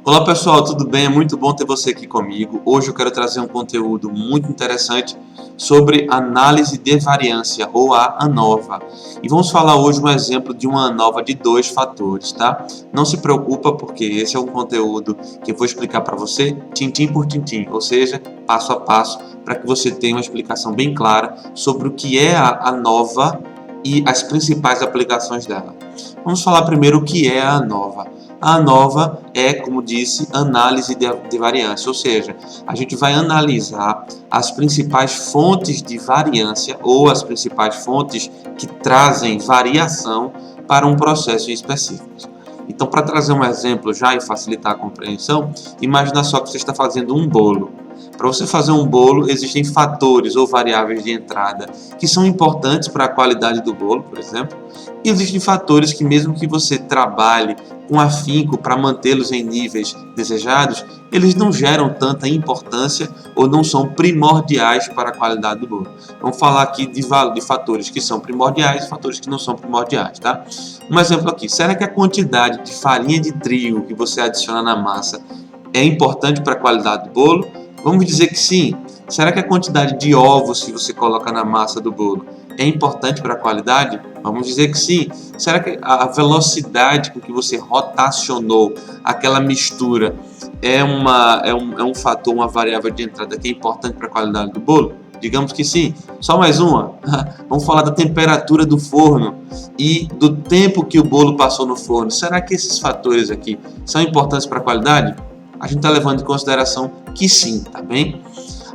Olá pessoal, tudo bem? É muito bom ter você aqui comigo. Hoje eu quero trazer um conteúdo muito interessante sobre análise de variância ou a ANOVA. E vamos falar hoje um exemplo de uma ANOVA de dois fatores, tá? Não se preocupa porque esse é um conteúdo que eu vou explicar para você tintim por tintim, ou seja, passo a passo, para que você tenha uma explicação bem clara sobre o que é a ANOVA e as principais aplicações dela. Vamos falar primeiro o que é a ANOVA. A ANOVA é, como disse, análise de variância, ou seja, a gente vai analisar as principais fontes de variância ou as principais fontes que trazem variação para um processo específico. Então, para trazer um exemplo já e facilitar a compreensão, imagina só que você está fazendo um bolo. Para você fazer um bolo, existem fatores ou variáveis de entrada que são importantes para a qualidade do bolo, por exemplo. E existem fatores que, mesmo que você trabalhe com afinco para mantê-los em níveis desejados, eles não geram tanta importância ou não são primordiais para a qualidade do bolo. Vamos falar aqui de fatores que são primordiais e fatores que não são primordiais, tá? Um exemplo aqui, será que a quantidade de farinha de trigo que você adiciona na massa é importante para a qualidade do bolo? Vamos dizer que sim. Será que a quantidade de ovos que você coloca na massa do bolo é importante para a qualidade? Vamos dizer que sim. Será que a velocidade com que você rotacionou aquela mistura é um fator, uma variável de entrada que é importante para a qualidade do bolo? Digamos que sim. Só mais uma. Vamos falar da temperatura do forno e do tempo que o bolo passou no forno. Será que esses fatores aqui são importantes para a qualidade? A gente está levando em consideração que sim, tá bem?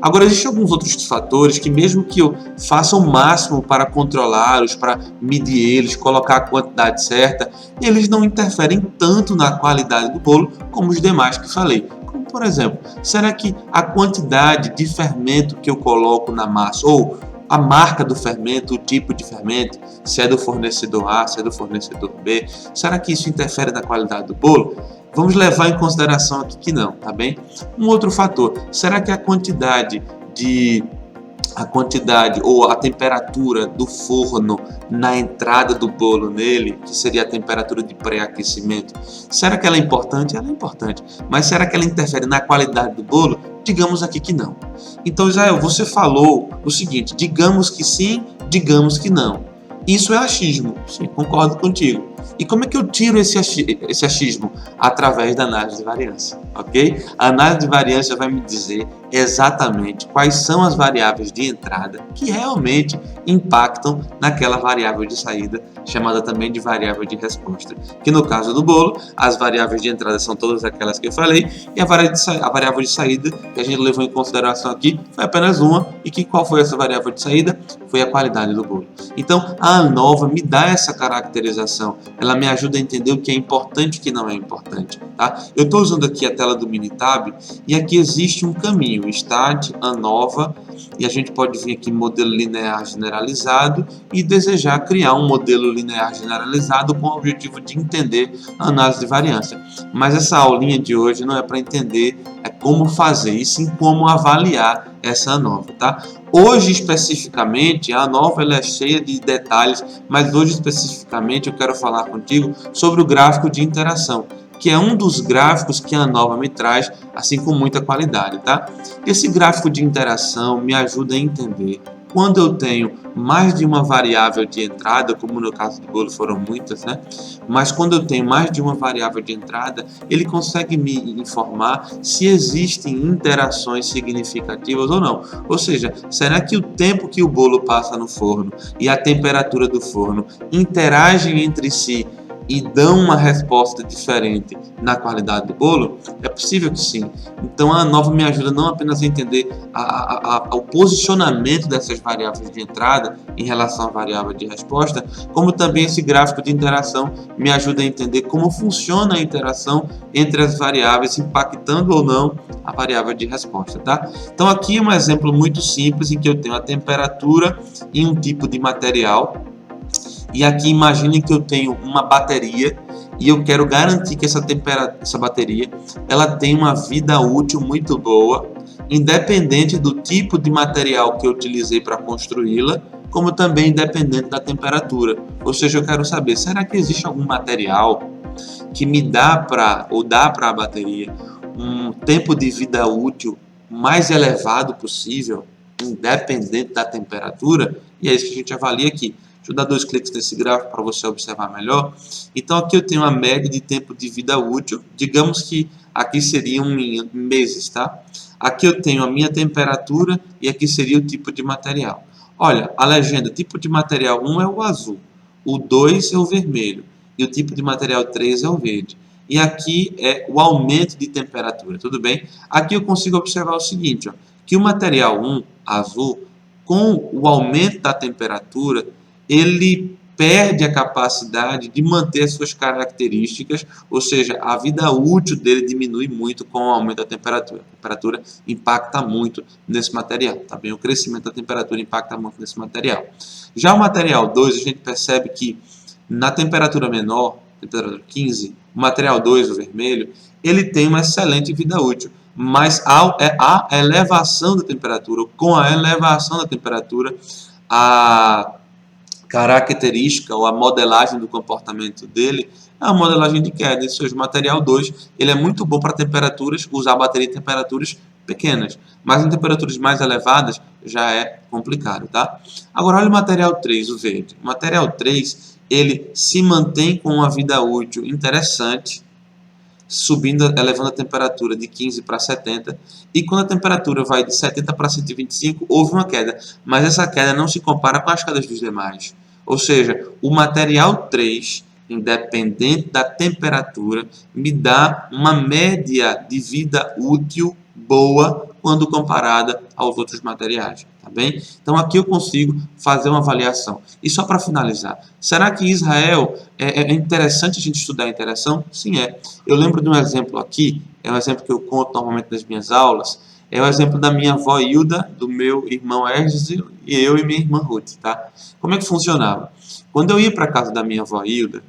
Agora, existem alguns outros fatores que, mesmo que eu faça o máximo para controlá-los, para medir eles, colocar a quantidade certa, eles não interferem tanto na qualidade do bolo como os demais que falei. Como, por exemplo, será que a quantidade de fermento que eu coloco na massa, ou a marca do fermento, o tipo de fermento, se é do fornecedor A, se é do fornecedor B, será que isso interfere na qualidade do bolo? Vamos levar em consideração aqui que não, tá bem? Um outro fator, será que a quantidade ou a temperatura do forno na entrada do bolo nele, que seria a temperatura de pré-aquecimento, será que ela é importante? Ela é importante, mas será que ela interfere na qualidade do bolo? Digamos aqui que não. Então, Israel, você falou o seguinte, digamos que sim, digamos que não. Isso é achismo, sim, concordo contigo. E como é que eu tiro esse achismo? Através da análise de variância, ok? A análise de variância vai me dizer exatamente quais são as variáveis de entrada que realmente impactam naquela variável de saída, chamada também de variável de resposta. Que no caso do bolo, as variáveis de entrada são todas aquelas que eu falei, e a variável de saída que a gente levou em consideração aqui foi apenas uma, e que qual foi essa variável de saída? Foi a qualidade do bolo. Então, a ANOVA me dá essa caracterização, ela me ajuda a entender o que é importante e o que não é importante, tá? Eu estou usando aqui a tela do Minitab e aqui existe um caminho, Stat, ANOVA, e a gente pode vir aqui modelo linear generalizado e desejar criar um modelo linear generalizado com o objetivo de entender a análise de variância. Mas essa aulinha de hoje não é para entender como fazer, e sim como avaliar essa ANOVA, tá? Hoje, especificamente, a ANOVA ela é cheia de detalhes, mas hoje, especificamente, eu quero falar contigo sobre o gráfico de interação, que é um dos gráficos que a ANOVA me traz, assim com muita qualidade, tá? Esse gráfico de interação me ajuda a entender quando eu tenho mais de uma variável de entrada, como no caso do bolo foram muitas, né? Mas quando eu tenho mais de uma variável de entrada, ele consegue me informar se existem interações significativas ou não. Ou seja, será que o tempo que o bolo passa no forno e a temperatura do forno interagem entre si e dão uma resposta diferente na qualidade do bolo? É possível que sim. Então a ANOVA me ajuda não apenas a entender o posicionamento dessas variáveis de entrada em relação à variável de resposta, como também esse gráfico de interação me ajuda a entender como funciona a interação entre as variáveis, impactando ou não a variável de resposta, tá? Então aqui é um exemplo muito simples em que eu tenho a temperatura em um tipo de material. E aqui imagine que eu tenho uma bateria e eu quero garantir que essa bateria ela tem uma vida útil muito boa, independente do tipo de material que eu utilizei para construí-la, como também independente da temperatura. Ou seja, eu quero saber, será que existe algum material que me dá para, ou dá para a bateria, um tempo de vida útil mais elevado possível, independente da temperatura, e é isso que a gente avalia aqui. Deixa eu dar 2 cliques nesse gráfico para você observar melhor. Então aqui eu tenho a média de tempo de vida útil, digamos que aqui seriam em meses, tá? Aqui eu tenho a minha temperatura e aqui seria o tipo de material. Olha, a legenda, tipo de material 1 é o azul, o 2 é o vermelho e o tipo de material 3 é o verde. E aqui é o aumento de temperatura, tudo bem? Aqui eu consigo observar o seguinte, ó, que o material 1, azul, com o aumento da temperatura, ele perde a capacidade de manter as suas características, ou seja, a vida útil dele diminui muito com o aumento da temperatura. A temperatura impacta muito nesse material, tá bem? O crescimento da temperatura impacta muito nesse material. Já o material 2, a gente percebe que na temperatura menor, temperatura 15, o material 2, o vermelho, ele tem uma excelente vida útil, mas a elevação da temperatura, com a elevação da temperatura, a característica ou a modelagem do comportamento dele é a modelagem de queda. Ou seja, o material 2 ele é muito bom para temperaturas, usar a bateria em temperaturas pequenas, mas em temperaturas mais elevadas já é complicado, tá? Agora olha o material 3, o verde. O material 3 ele se mantém com uma vida útil interessante, subindo, elevando a temperatura de 15 para 70, e quando a temperatura vai de 70 para 125, houve uma queda, mas essa queda não se compara com as quedas dos demais. Ou seja, o material 3, independente da temperatura, me dá uma média de vida útil boa quando comparada aos outros materiais, tá bem? Então aqui eu consigo fazer uma avaliação. E só para finalizar, será que Israel é interessante a gente estudar a interação? Sim, é. Eu lembro de um exemplo aqui, é um exemplo que eu conto normalmente nas minhas aulas, é o exemplo da minha avó Hilda, do meu irmão Érzio e eu e minha irmã Ruth, tá? Como é que funcionava? Quando eu ia para a casa da minha avó Hilda,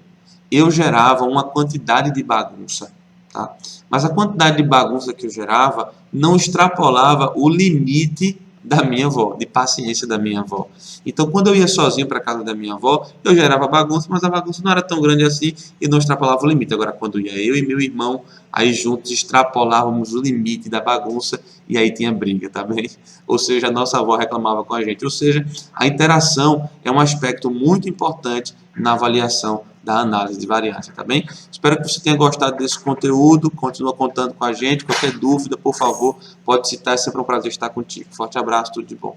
eu gerava uma quantidade de bagunça, tá? Mas a quantidade de bagunça que eu gerava não extrapolava o limite da minha avó, de paciência da minha avó. Então, quando eu ia sozinho para a casa da minha avó, eu gerava bagunça, mas a bagunça não era tão grande assim e não extrapolava o limite. Agora, quando ia eu e meu irmão, aí juntos extrapolávamos o limite da bagunça e aí tinha briga, tá bem? Ou seja, a nossa avó reclamava com a gente. Ou seja, a interação é um aspecto muito importante na avaliação da análise de variância, tá bem? Espero que você tenha gostado desse conteúdo, continua contando com a gente, qualquer dúvida, por favor, pode citar, é sempre um prazer estar contigo. Forte abraço, tudo de bom.